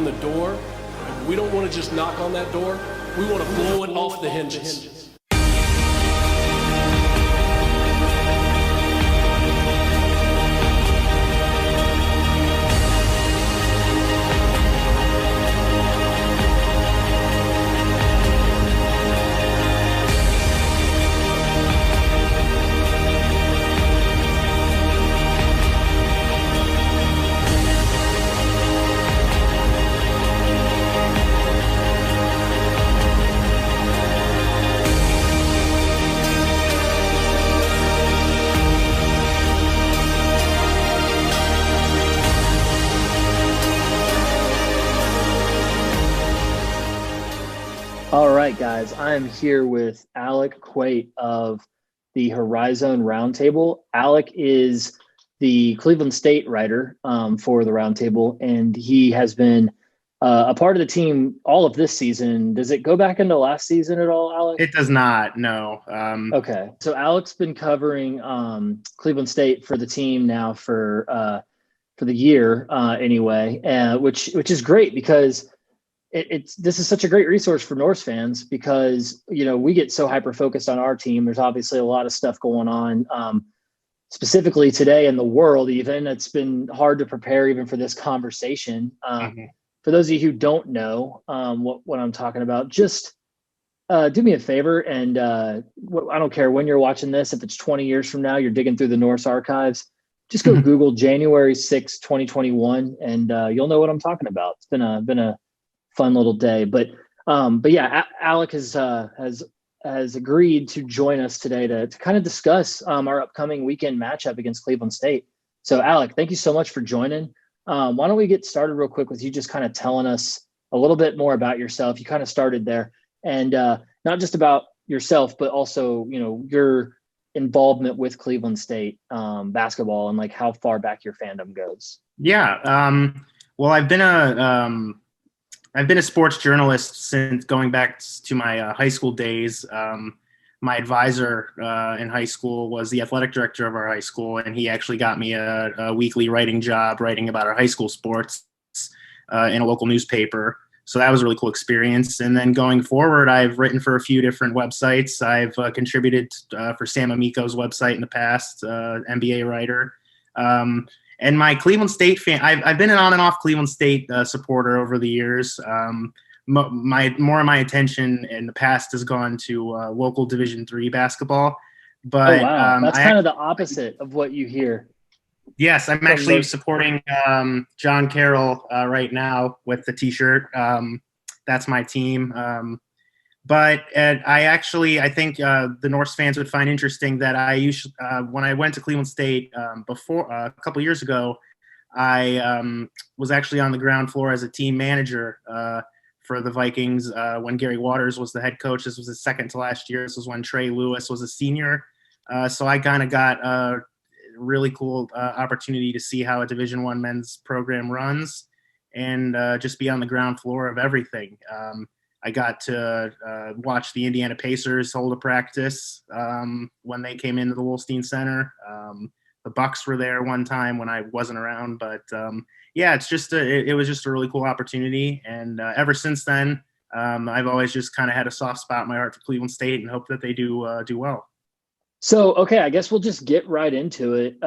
on the door. We don't want to just knock on that door. We want to blow it off the hinges. All right, guys, I'm here with Alec Kwait of the Horizon Roundtable. Alec is the Cleveland State writer for the Roundtable, and he has been a part of the team all of this season. Does it go back into last season at all, Alec? It does not, no. Okay, so Alec's been covering Cleveland State for the team now for the year anyway, which is great because this is such a great resource for Norse fans because, you know, we get so hyper focused on our team. There's obviously a lot of stuff going on, specifically today in the world. Even it's been hard to prepare even for this conversation. For those of you who don't know what I'm talking about, just do me a favor and I don't care when you're watching this. If it's 20 years from now, you're digging through the Norse archives, just go Google January 6, 2021, and you'll know what I'm talking about. It's been a fun little day, but yeah, Alec has agreed to join us today to kind of discuss our upcoming weekend matchup against Cleveland State. So Alec, thank you so much for joining. Why don't we get started real quick with you just kind of telling us a little bit more about yourself. You kind of started there, and not just about yourself, but also, you know, your involvement with Cleveland State basketball and like how far back your fandom goes. Yeah. Well, I've been a sports journalist since going back to my high school days. My advisor in high school was the athletic director of our high school, and he actually got me a weekly writing job writing about our high school sports in a local newspaper. So that was a really cool experience. And then going forward, I've written for a few different websites. I've contributed for Sam Amico's website in the past, NBA writer. And my Cleveland State fan, I've been an on and off Cleveland State supporter over the years. More of my attention in the past has gone to local Division III basketball. But oh, wow. That's kind of the opposite of what you hear. Yes, I'm actually supporting John Carroll right now with the T-shirt. That's my team. But I think the Norse fans would find interesting that I usually, when I went to Cleveland State before a couple years ago, I was actually on the ground floor as a team manager for the Vikings when Gary Waters was the head coach. This was his second to last year. This was when Trey Lewis was a senior. So I kind of got a really cool opportunity to see how a Division I men's program runs and just be on the ground floor of everything. I got to watch the Indiana Pacers hold a practice when they came into the Wolstein Center. The Bucks were there one time when I wasn't around, but yeah, it was just a really cool opportunity. And ever since then, I've always just kind of had a soft spot in my heart for Cleveland State and hope that they do well. So, okay, I guess we'll just get right into it.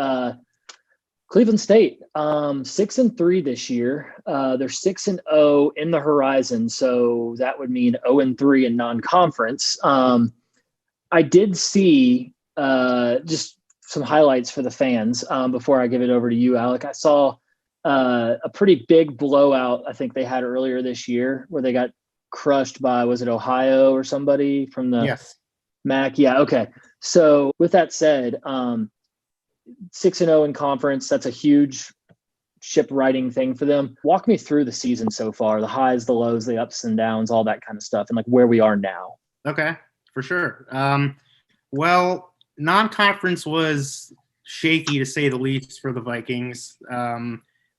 Cleveland State, 6-3 this year. They're 6-0 in the Horizon, so that would mean 0-3 in non-conference. I did see just some highlights for the fans before I give it over to you, Alec. I saw a pretty big blowout I think they had earlier this year where they got crushed by, was it Ohio or somebody from the Yes. MAC? Yeah, okay. So with that said, 6-0 in conference, that's a huge ship riding thing for them. Walk me through the season so far, the highs, the lows, the ups and downs, all that kind of stuff, and like where we are now. Okay, for sure. Well, non-conference was shaky to say the least for the Vikings.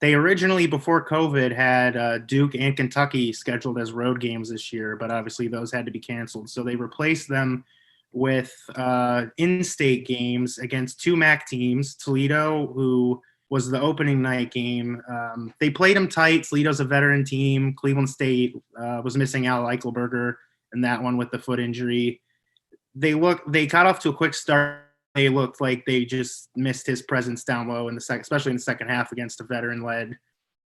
They originally, before COVID, had Duke and Kentucky scheduled as road games this year, but obviously those had to be canceled. So they replaced them with in-state games against two MAC teams, Toledo, who was the opening night game. They played them tight. Toledo's a veteran team. Cleveland State was missing Alec Kwait in that one with the foot injury. They got off to a quick start. They looked like they just missed his presence down low in the second, especially in the second half against a veteran-led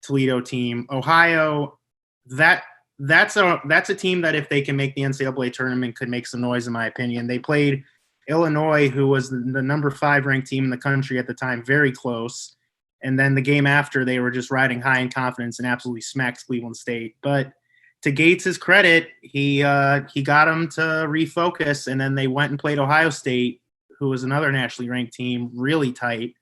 Toledo team. Ohio, that's a team that if they can make the NCAA tournament could make some noise, in my opinion. They played Illinois, who was the number 5 ranked team in the country at the time, very close. And then the game after, they were just riding high in confidence and absolutely smacked Cleveland State. But to Gates' credit, he got them to refocus, and then they went and played Ohio State, who was another nationally ranked team, really tight.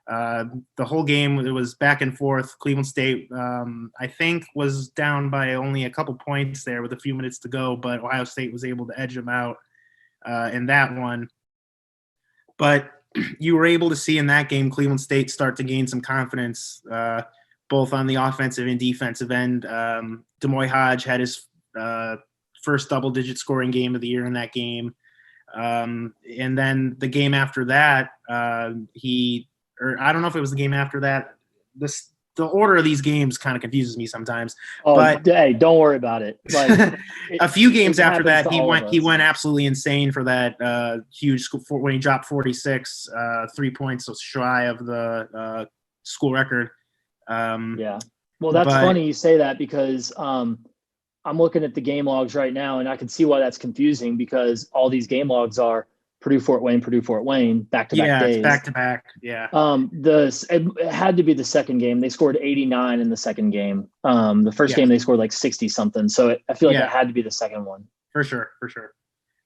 The whole game, it was back and forth. Cleveland State, I think, was down by only a couple points there with a few minutes to go, but Ohio State was able to edge them out in that one. But you were able to see in that game Cleveland State start to gain some confidence, both on the offensive and defensive end. Demoy Hodge had his first double-digit scoring game of the year in that game. And then the game after that, I don't know if it was the game after that. The order of these games kind of confuses me sometimes. Oh, but hey, don't worry about it. Like a few games after that, he went us. absolutely insane for that huge when he dropped 46, 3 points shy of the school record. Yeah. Well, that's funny you say that because I'm looking at the game logs right now, and I can see why that's confusing because all these game logs are Purdue-Fort Wayne, back-to-back days. Yeah, back-to-back, yeah. It had to be the second game. They scored 89 in the second game. The first game they scored like 60-something. So I feel like it had to be the second one. For sure.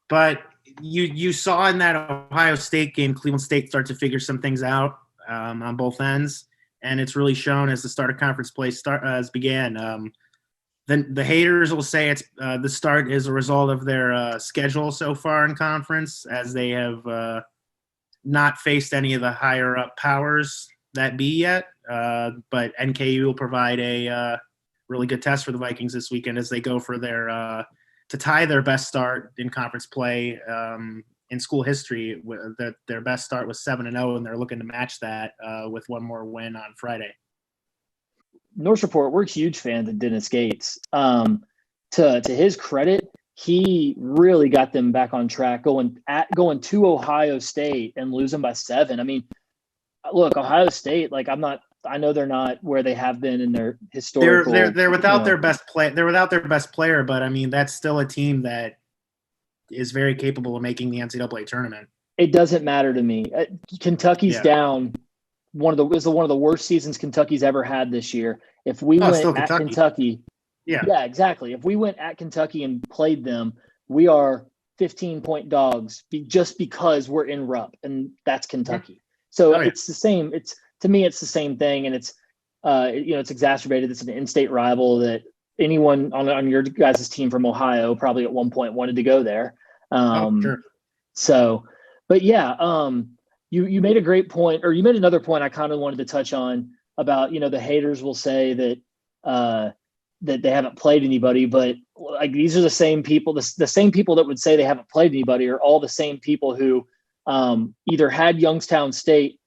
But you saw in that Ohio State game, Cleveland State start to figure some things out on both ends, and it's really shown as the start of conference play began. Then the haters will say it's the start is a result of their schedule so far in conference, as they have not faced any of the higher up powers that be yet. But NKU will provide a really good test for the Vikings this weekend as they go for their to tie their best start in conference play in school history. Their best start was 7-0, and they're looking to match that with one more win on Friday. Norse Report, we're huge fans of Dennis Gates. To his credit, he really got them back on track going to Ohio State and losing by 7. I mean, look, Ohio State, like I know they're not where they have been in their historical. They're without their best play. They're without their best player, but I mean that's still a team that is very capable of making the NCAA tournament. It doesn't matter to me. Kentucky's down. One of the worst seasons Kentucky's ever had this year. If we went at Kentucky, yeah, exactly. If we went at Kentucky and played them, we are 15-point dogs just because we're in Rupp, and that's Kentucky. So it's the same. To me, it's the same thing, and it's it's exacerbated. It's an in-state rival that anyone on your guys' team from Ohio probably at one point wanted to go there. Sure. So, but yeah. You made a great point, or you made another point I kind of wanted to touch on about, the haters will say that that they haven't played anybody, but like these are the same people, the same people that would say they haven't played anybody are all the same people who either had Youngstown State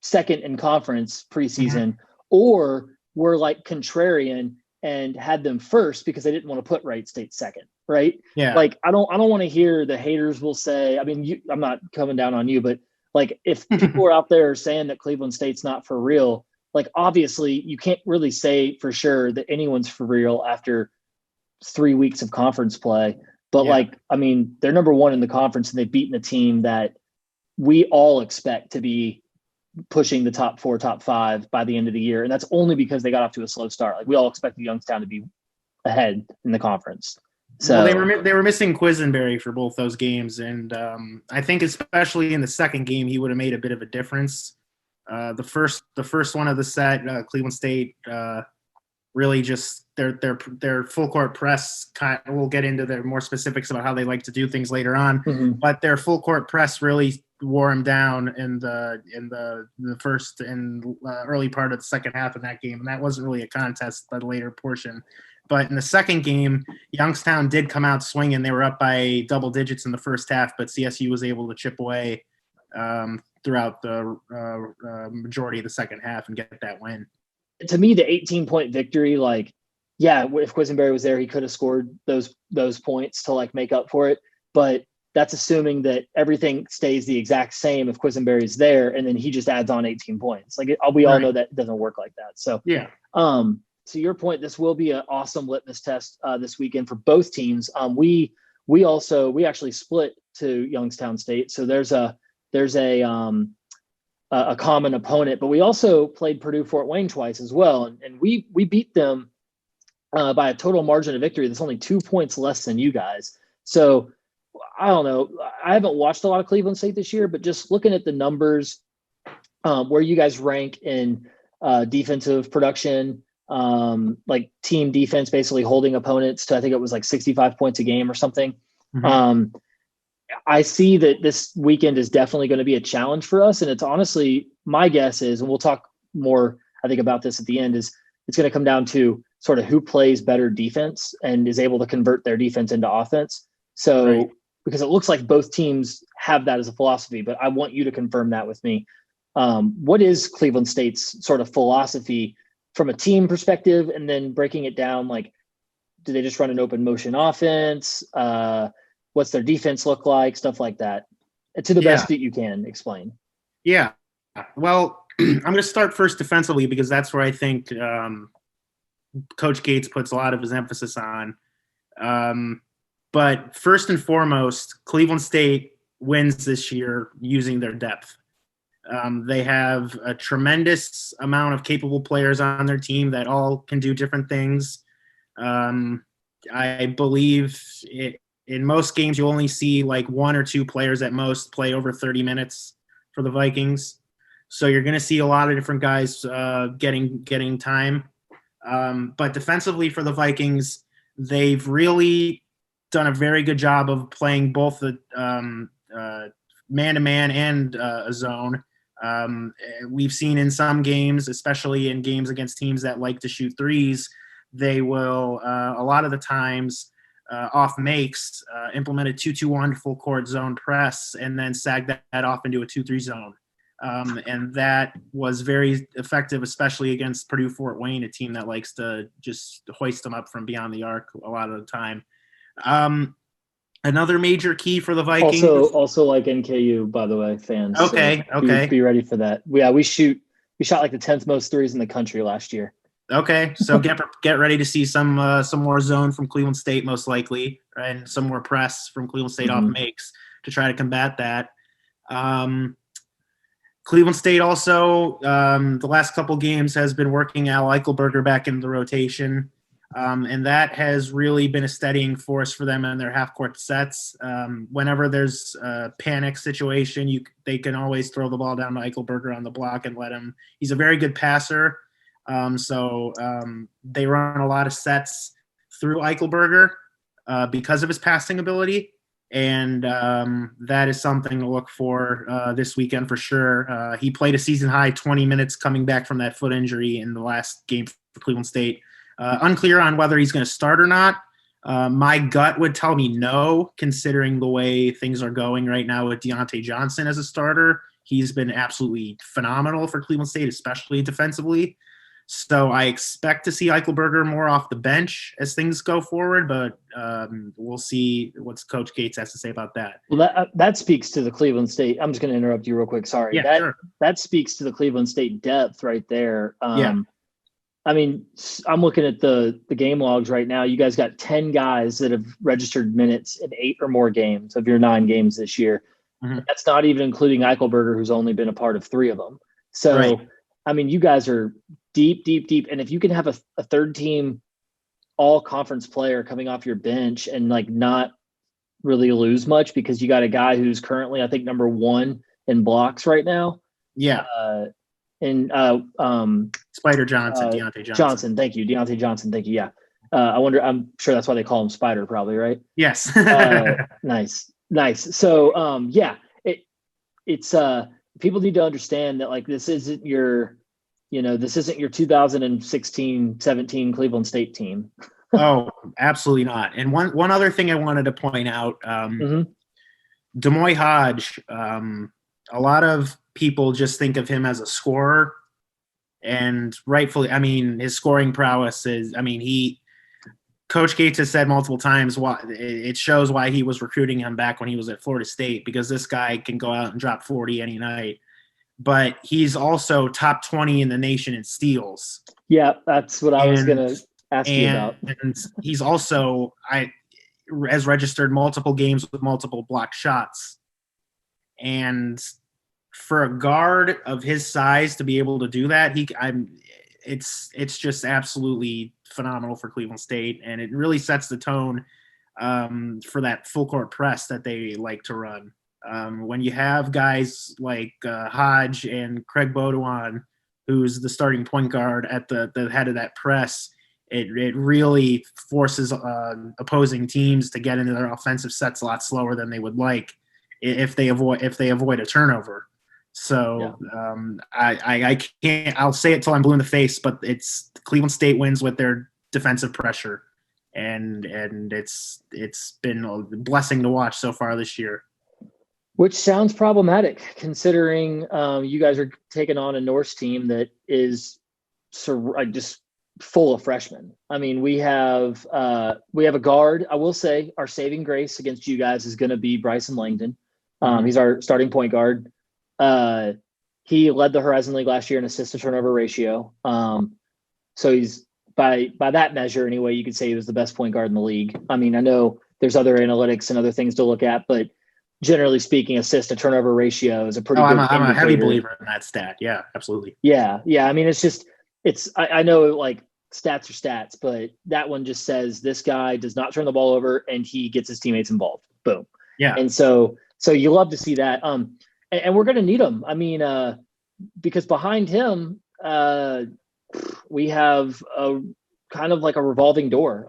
second in conference preseason or were like contrarian and had them first because they didn't want to put Wright State second. Right. Yeah. Like, I don't want to hear the haters will say, I mean, I'm not coming down on you, but like if people are out there saying that Cleveland State's not for real, like obviously you can't really say for sure that anyone's for real after 3 weeks of conference play. But like, I mean, they're number 1 in the conference and they've beaten a team that we all expect to be pushing the top 4, top 5 by the end of the year. And that's only because they got off to a slow start. Like we all expected Youngstown to be ahead in the conference. So they were missing Quisenberry for both those games, and I think especially in the second game he would have made a bit of a difference. The first one of the set, Cleveland State really just their full court press. We'll get into the more specifics about how they like to do things later on, but their full court press really wore him down in the first and early part of the second half of that game, and that wasn't really a contest by the later portion. But in the second game, Youngstown did come out swinging. They were up by double digits in the first half, but CSU was able to chip away throughout the majority of the second half and get that win. To me, the 18-point victory, like, yeah, if Quisenberry was there, he could have scored those points to like make up for it. But that's assuming that everything stays the exact same if Quisenberry is there, and then he just adds on 18 points. Like we all know that it doesn't work like that. So yeah. To your point, this will be an awesome litmus test this weekend for both teams. We actually split to Youngstown State, so there's a common opponent, but we also played Purdue Fort Wayne twice as well, and we beat them by a total margin of victory that's only 2 points less than you guys. So I don't know. I haven't watched a lot of Cleveland State this year, but just looking at the numbers, where you guys rank in defensive production, like team defense, basically holding opponents to, I think it was like 65 points a game or something. Mm-hmm. I see that this weekend is definitely going to be a challenge for us. And it's honestly, my guess is, and we'll talk more, I think, about this at the end, is it's going to come down to sort of who plays better defense and is able to convert their defense into offense. So, because it looks like both teams have that as a philosophy, but I want you to confirm that with me. What is Cleveland State's sort of philosophy from a team perspective, and then breaking it down? Like, do they just run an open motion offense? What's their defense look like? Stuff like that, to the best that you can explain. Yeah. Well, I'm going to start first defensively, because that's where I think Coach Gates puts a lot of his emphasis on. But first and foremost, Cleveland State wins this year using their depth. They have a tremendous amount of capable players on their team that all can do different things. I believe in most games you only see like one or two players at most play over 30 minutes for the Vikings. So you're going to see a lot of different guys getting time. But defensively for the Vikings, they've really done a very good job of playing both the man-to-man and a zone. We've seen in some games, especially in games against teams that like to shoot threes, they will a lot of the times off makes implement a 2-2-1 full court zone press and then sag that off into a 2-3 zone. And that was very effective, especially against Purdue Fort Wayne, a team that likes to just hoist them up from beyond the arc a lot of the time. Another major key for the Vikings. Also like NKU, by the way, fans. Okay. Be ready for that. Yeah, we shot like the 10th most threes in the country last year. Okay, so get ready to see some more zone from Cleveland State, most likely, and some more press from Cleveland State off makes to try to combat that. Cleveland State also, the last couple games, has been working Al Eichelberger back in the rotation, and that has really been a steadying force for them in their half-court sets. Whenever there's a panic situation, they can always throw the ball down to Eichelberger on the block and let him. He's a very good passer. So they run a lot of sets through Eichelberger because of his passing ability, and that is something to look for this weekend for sure. He played a season-high 20 minutes coming back from that foot injury in the last game for Cleveland State. Unclear on whether he's going to start or not. My gut would tell me no, considering the way things are going right now with Deontay Johnson as a starter. He's been absolutely phenomenal for Cleveland State, especially defensively. So I expect to see Eichelberger more off the bench as things go forward, but we'll see what Coach Gates has to say about that. Well, that speaks to the Cleveland State. I'm just going to interrupt you real quick. Sorry. Yeah, sure. That speaks to the Cleveland State depth right there. Yeah. I mean, I'm looking at the game logs right now. You guys got 10 guys that have registered minutes in 8 or more games of your 9 games this year. Mm-hmm. That's not even including Eichelberger, who's only been a part of 3 of them. So, right. I mean, you guys are deep. And if you can have a third team all conference player coming off your bench and like not really lose much because you got a guy who's currently, I think, number 1 in blocks right now. Yeah. Spider Johnson, Deontay Johnson. Thank you. Deontay Johnson. Thank you. Yeah. I'm sure that's why they call him Spider, probably, right? Yes. Nice. So, it's people need to understand that like this isn't your 2016-17 Cleveland State team. Oh, absolutely not. And one other thing I wanted to point out, Demoy Hodge, a lot of people just think of him as a scorer, and rightfully, I mean, his scoring prowess is, I mean, Coach Gates has said multiple times why it shows why he was recruiting him back when he was at Florida State, because this guy can go out and drop 40 any night. But he's also top 20 in the nation in steals. Yeah, that's what I was going to ask you about. And he's also has registered multiple games with multiple blocked shots. And for a guard of his size to be able to do that, it's just absolutely phenomenal for Cleveland State, and it really sets the tone for that full court press that they like to run. When you have guys like Hodge and Craig Baudouin, who's the starting point guard at the head of that press, it really forces opposing teams to get into their offensive sets a lot slower than they would like if they avoid a turnover. So I can't. I'll say it till I'm blue in the face, but it's Cleveland State wins with their defensive pressure, and it's been a blessing to watch so far this year. Which sounds problematic, considering you guys are taking on a Norse team that is just full of freshmen. I mean, we have a guard. I will say our saving grace against you guys is going to be Bryson Langdon. He's our starting point guard. He led the Horizon League last year in assist to turnover ratio. So he's by that measure anyway, you could say he was the best point guard in the league. I mean, I know there's other analytics and other things to look at, but generally speaking, assist to turnover ratio is a pretty good I'm a heavy indicator. believer in that stat. Yeah, absolutely. Yeah. I mean, I know like stats are stats, but that one just says this guy does not turn the ball over and he gets his teammates involved. Boom. Yeah. And so you love to see that. And we're going to need him. I mean, because behind him, we have a kind of like a revolving door.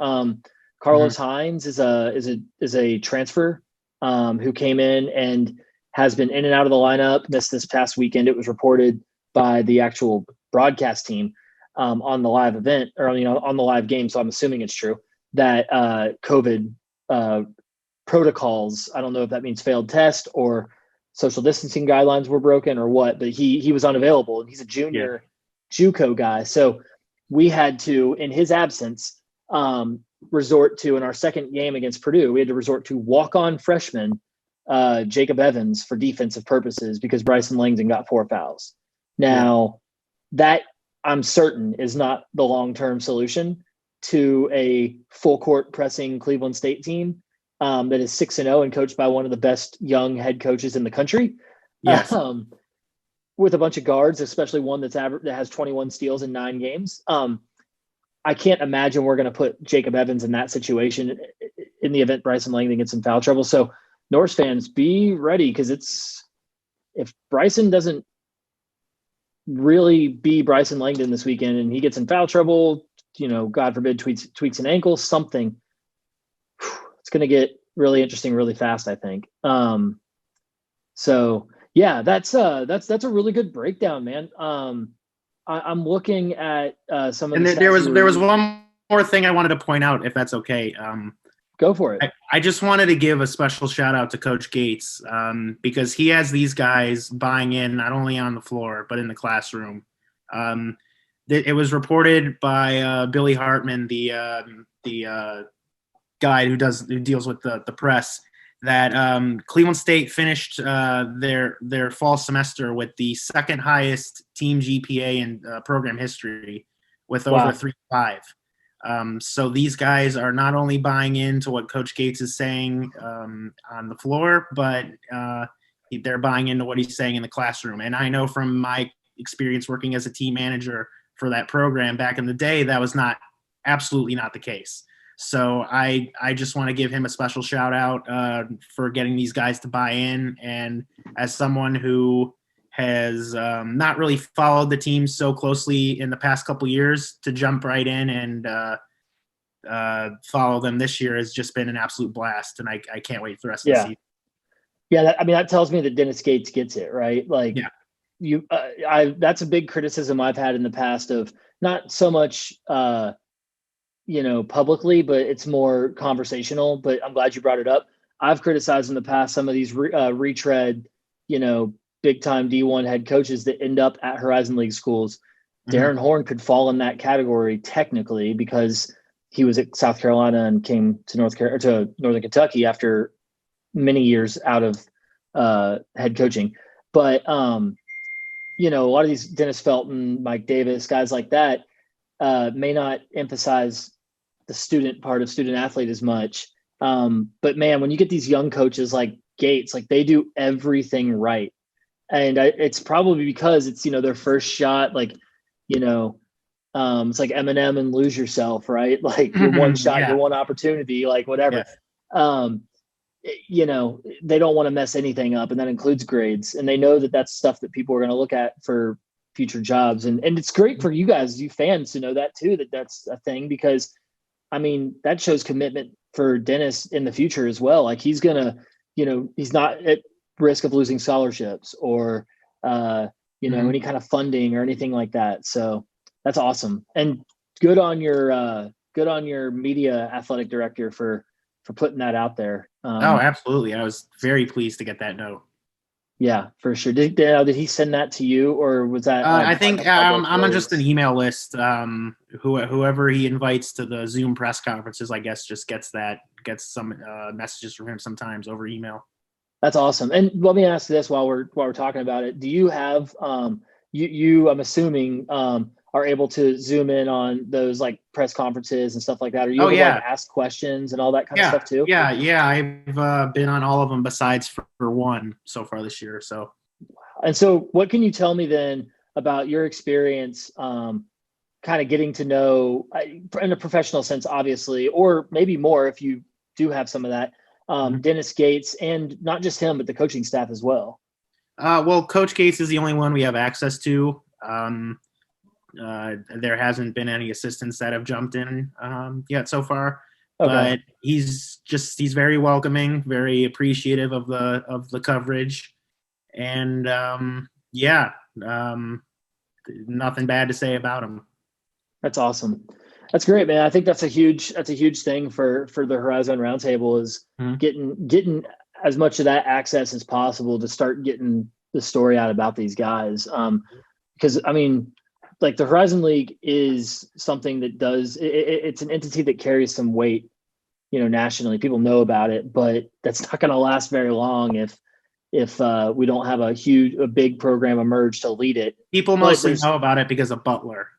Carlos Hines is a transfer who came in and has been in and out of the lineup. Missed this past weekend. It was reported by the actual broadcast team on the live event, or on the live game. So I'm assuming it's true that COVID protocols. I don't know if that means failed test or social distancing guidelines were broken or what, but he was unavailable, and he's a junior JUCO guy. So we had to, in his absence, resort to, in our second game against Purdue, we had to resort to walk-on freshman Jacob Evans for defensive purposes because Bryson Langdon got 4 fouls. Now, that I'm certain is not the long-term solution to a full-court pressing Cleveland State team that is 6-0 and coached by one of the best young head coaches in the country. Yes. With a bunch of guards, especially one that has 21 steals in 9 games. I can't imagine we're going to put Jacob Evans in that situation in the event Bryson Langdon gets in foul trouble. So Norse fans, be ready, because if Bryson doesn't really be Bryson Langdon this weekend and he gets in foul trouble, God forbid, tweaks an ankle, something, it's going to get really interesting really fast, I think. So yeah, that's a really good breakdown, man. I'm looking at some of the stats. There was one more thing I wanted to point out, if that's okay. Go for it. I just wanted to give a special shout out to Coach Gates because he has these guys buying in not only on the floor but in the classroom. It was reported by Billy Hartman, the guy who deals with the press, that Cleveland State finished their fall semester with the second highest team GPA in program history, with over 3.5. So these guys are not only buying into what Coach Gates is saying on the floor, but they're buying into what he's saying in the classroom. And I know from my experience working as a team manager for that program back in the day, that was absolutely not the case. So I just want to give him a special shout out for getting these guys to buy in. And as someone who has not really followed the team so closely in the past couple years, to jump right in and follow them this year has just been an absolute blast. And I can't wait for the rest of the season. Yeah, that tells me that Dennis Gates gets it, right? Like, that's a big criticism I've had in the past, of not so much publicly, but it's more conversational. But I'm glad you brought it up. I've criticized in the past some of these retread, big time D1 head coaches that end up at Horizon League schools. Darren Horn could fall in that category technically because he was at South Carolina and came to Northern Kentucky after many years out of head coaching. But you know, a lot of these Dennis Felton, Mike Davis, guys like that may not emphasize the student part of student athlete as much. But man, when you get these young coaches like Gates, like they do everything right. And it's probably because it's, you know, their first shot, like, you know, it's like Eminem and Lose Yourself, right? Like your one shot, your one opportunity, like whatever. You know, they don't want to mess anything up, and that includes grades. And they know that that's stuff that people are going to look at for future jobs. And it's great for you guys, you fans, to know that too, that that's a thing, because I mean, that shows commitment for Dennis in the future as well. Like he's going to, you know, he's not at risk of losing scholarships or, you know, any kind of funding or anything like that. So that's awesome. And good on your media athletic director for putting that out there. Oh, absolutely. I was very pleased to get that note. Yeah, for sure. Did he send that to you, or was that? I think I'm on just an email list. Whoever he invites to the Zoom press conferences, I guess, just gets some messages from him sometimes over email. That's awesome. And let me ask this while we're talking about it. Do you have you I'm assuming are able to zoom in on those like press conferences and stuff like that? Are you able to like ask questions and all that kind of stuff too? Yeah. I've been on all of them besides for one so far this year. So, and so what can you tell me then about your experience, kind of getting to know, in a professional sense, obviously, or maybe more if you do have some of that, Dennis Gates, and not just him, but the coaching staff as well? Well, Coach Gates is the only one we have access to. There hasn't been any assistants that have jumped in yet so far, but he's very welcoming, very appreciative of the coverage, and nothing bad to say about him. That's awesome. That's great, man. I think that's a huge thing for the Horizon Roundtable is getting as much of that access as possible to start getting the story out about these guys. Because I mean, like the Horizon League is something that it's an entity that carries some weight, you know, nationally. People know about it, but that's not going to last very long if we don't have a big program emerge to lead it. People mostly know about it because of Butler.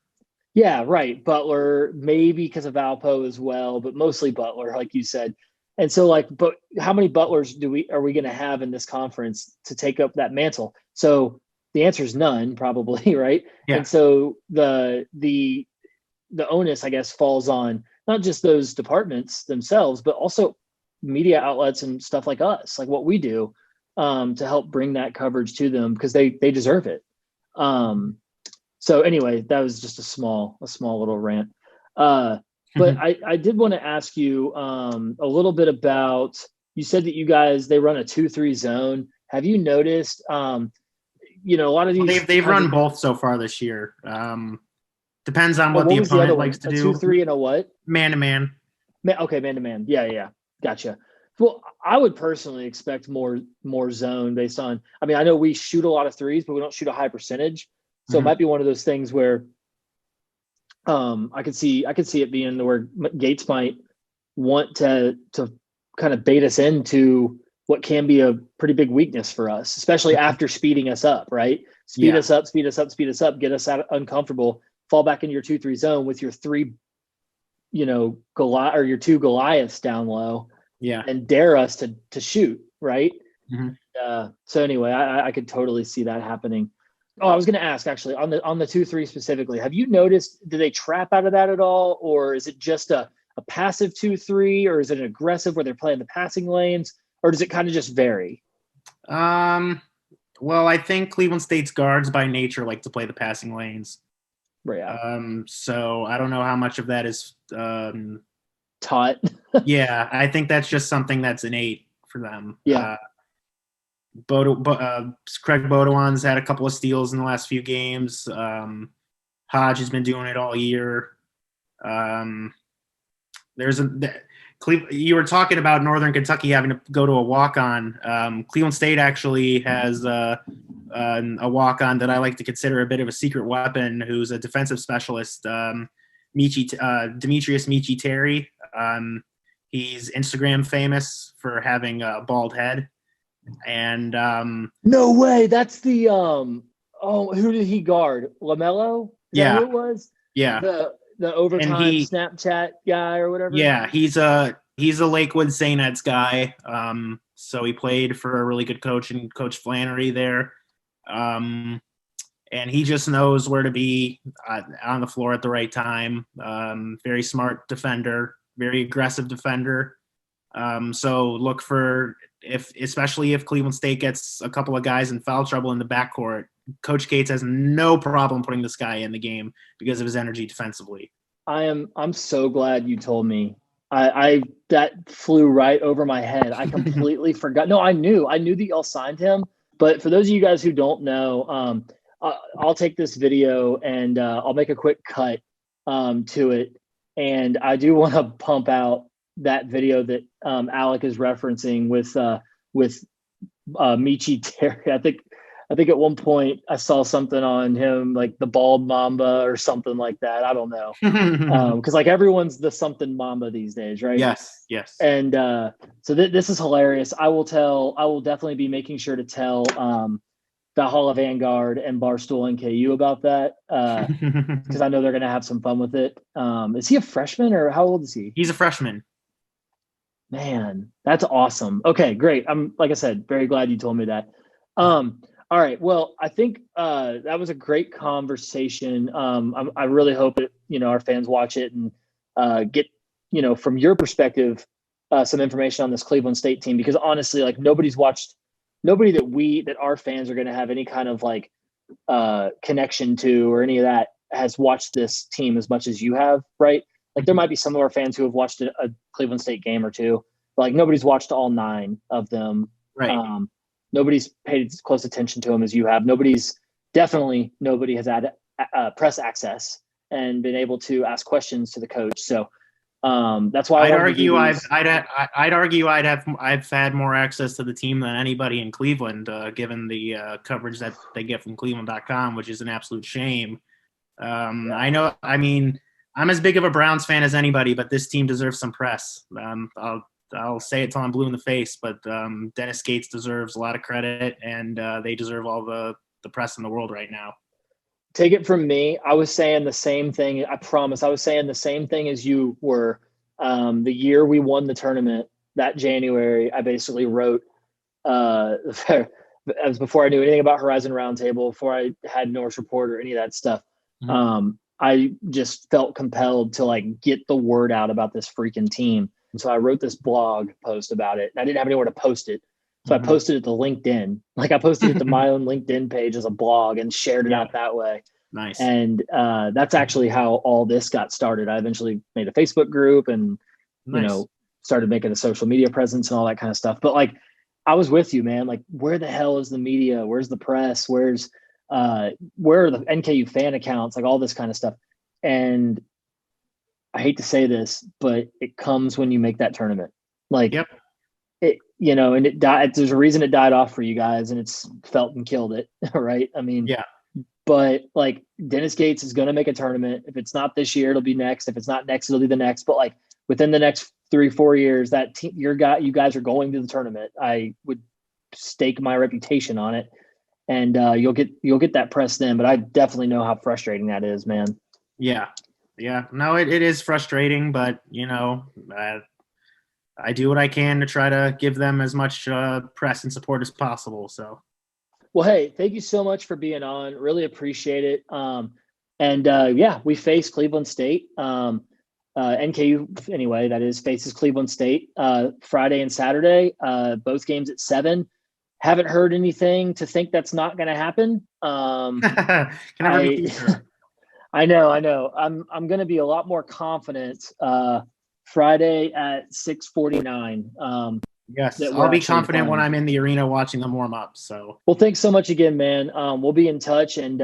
Yeah, right. Butler, maybe because of Valpo as well, but mostly Butler, like you said. And so but how many Butlers are we going to have in this conference to take up that mantle? So the answer is none, probably, right? Yeah. And so the onus, I guess, falls on not just those departments themselves, but also media outlets and stuff like us, like what we do, to help bring that coverage to them because they deserve it. So anyway, that was just a small little rant. But I did want to ask you a little bit about, you said that you guys, they run a 2-3 zone. Have you noticed, you know, a lot of these they've run both so far this year. Depends on what the opponent likes to do. 2-3 and a what? Man-to-man. Okay, man-to-man. Yeah. Gotcha. Well, I would personally expect more zone based on, I mean, I know we shoot a lot of threes, but we don't shoot a high percentage. So it might be one of those things where I could see it being where Gates might want to kind of bait us into what can be a pretty big weakness for us, especially after speeding us up, right? Speed us up, get us out uncomfortable, fall back into your 2-3 zone with your three, you know, your two Goliaths down low, and dare us to shoot, right? So anyway, I could totally see that happening. Oh, I was going to ask actually on the 2-3 specifically. Have you noticed, do they trap out of that at all, or is it just a passive 2-3, or is it an aggressive where they're playing the passing lanes, or does it kind of just vary? Well, I think Cleveland State's guards by nature like to play the passing lanes. Right. So I don't know how much of that is taught. Yeah, I think that's just something that's innate for them. Yeah. Craig Bodowan's had a couple of steals in the last few games. Hodge has been doing it all year. You were talking about Northern Kentucky having to go to a walk-on. Cleveland State actually has a walk-on that I like to consider a bit of a secret weapon, who's a defensive specialist, Demetrius Michi Terry. He's Instagram famous for having a bald head. And no way, that's the who did he guard? LaMelo? Is that who it was? Yeah. The overtime Snapchat guy or whatever. Yeah, he's a Lakewood St. Ed's guy. So he played for a really good coach, and Coach Flannery there. And he just knows where to be on the floor at the right time. Very smart defender, very aggressive defender. So look for, especially if Cleveland State gets a couple of guys in foul trouble in the backcourt, Coach Cates has no problem putting this guy in the game because of his energy defensively. I'm so glad you told me. I that flew right over my head. I completely forgot. No, I knew that y'all signed him. But for those of you guys who don't know, I'll take this video and I'll make a quick cut to it. And I do want to pump out that video that Alec is referencing with Michi Terry. I think at one point I saw something on him like the bald mamba or something like that. I don't know. Because like everyone's the something mamba these days, right? Yes. And so this is hilarious. I will definitely be making sure to tell the Hall of Vanguard and Barstool NKU about that because I know they're going to have some fun with it. Is he a freshman or how old is he? He's a freshman. Man, that's awesome. Okay, great. I'm, like I said, very glad you told me that. All right. Well, I think that was a great conversation. I really hope that, our fans watch it and get, from your perspective, some information on this Cleveland State team, because honestly, like nobody that our fans are going to have any kind of like connection to or any of that has watched this team as much as you have, right? Like there might be some of our fans who have watched a Cleveland State game or two, but like nobody's watched all 9 of them. Right. Nobody's paid as close attention to them as you have. Nobody has had press access and been able to ask questions to the coach. So that's why I'd argue I've had more access to the team than anybody in Cleveland, given the coverage that they get from Cleveland.com, which is an absolute shame. I'm as big of a Browns fan as anybody, but this team deserves some press. I'll say it till I'm blue in the face, but Dennis Gates deserves a lot of credit, and they deserve all the press in the world right now. Take it from me. I was saying the same thing. I promise. I was saying the same thing as you were. The year we won the tournament, that January, I basically wrote, it was before I knew anything about Horizon Roundtable, before I had Norse Report or any of that stuff. Mm-hmm. I just felt compelled to like get the word out about this freaking team. And so I wrote this blog post about it. And I didn't have anywhere to post it. So I posted it to LinkedIn. Like I posted it to my own LinkedIn page as a blog and shared it out that way. Nice. And that's actually how all this got started. I eventually made a Facebook group and, started making a social media presence and all that kind of stuff. But like, I was with you, man. Like, where the hell is the media? Where's the press? Where are the NKU fan accounts? Like all this kind of stuff. And I hate to say this, but it comes when you make that tournament. Like, yep. It, and it died. There's a reason it died off for you guys, and it's felt and killed it, right? I mean, yeah. But like Dennis Gates is going to make a tournament. If it's not this year, it'll be next. If it's not next, it'll be the next. But like within the next 3-4 years, that team, you guys are going to the tournament. I would stake my reputation on it, and you'll get that press then. But I definitely know how frustrating that is, man. Yeah. No, it is frustrating, but I do what I can to try to give them as much press and support as possible. So. Well, hey, thank you so much for being on. Really appreciate it. We face Cleveland State. NKU, anyway, that is, faces Cleveland State Friday and Saturday, both games at 7. Haven't heard anything to think that's not going to happen. I know. I'm going to be a lot more confident Friday at 6:49. Yes, I'll be confident when I'm in the arena watching them warm up. So, well, thanks so much again, man. We'll be in touch, and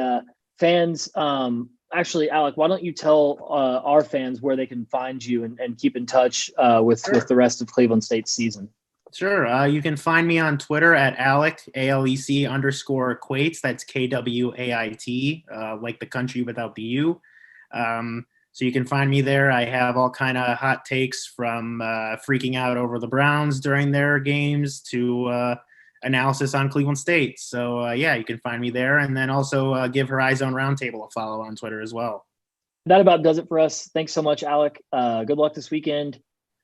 fans, actually, Alec, why don't you tell our fans where they can find you and keep in touch with the rest of Cleveland State's season? Sure. You can find me on Twitter at Alec, ALEC_Kwait. That's KWAIT, like the country without the U. So you can find me there. I have all kind of hot takes from freaking out over the Browns during their games to analysis on Cleveland State. So, yeah, you can find me there. And then also give Horizon Roundtable a follow on Twitter as well. That about does it for us. Thanks so much, Alec. Good luck this weekend.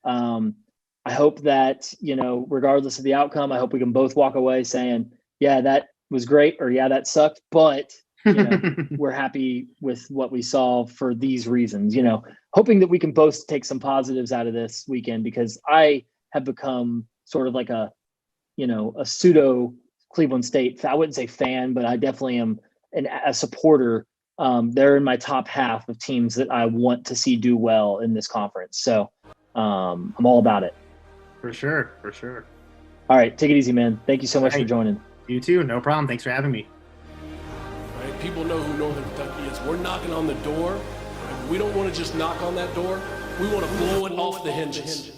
I hope that, regardless of the outcome, I hope we can both walk away saying, yeah, that was great, or yeah, that sucked. But, we're happy with what we saw for these reasons, hoping that we can both take some positives out of this weekend, because I have become sort of like a pseudo Cleveland State. I wouldn't say fan, but I definitely am a supporter. They're in my top half of teams that I want to see do well in this conference. So I'm all about it. For sure. All right. Take it easy, man. Thank you so much for joining. You too. No problem. Thanks for having me. All right, people know who Northern Kentucky is. We're knocking on the door. We don't want to just knock on that door. We want to blow it off the hinges.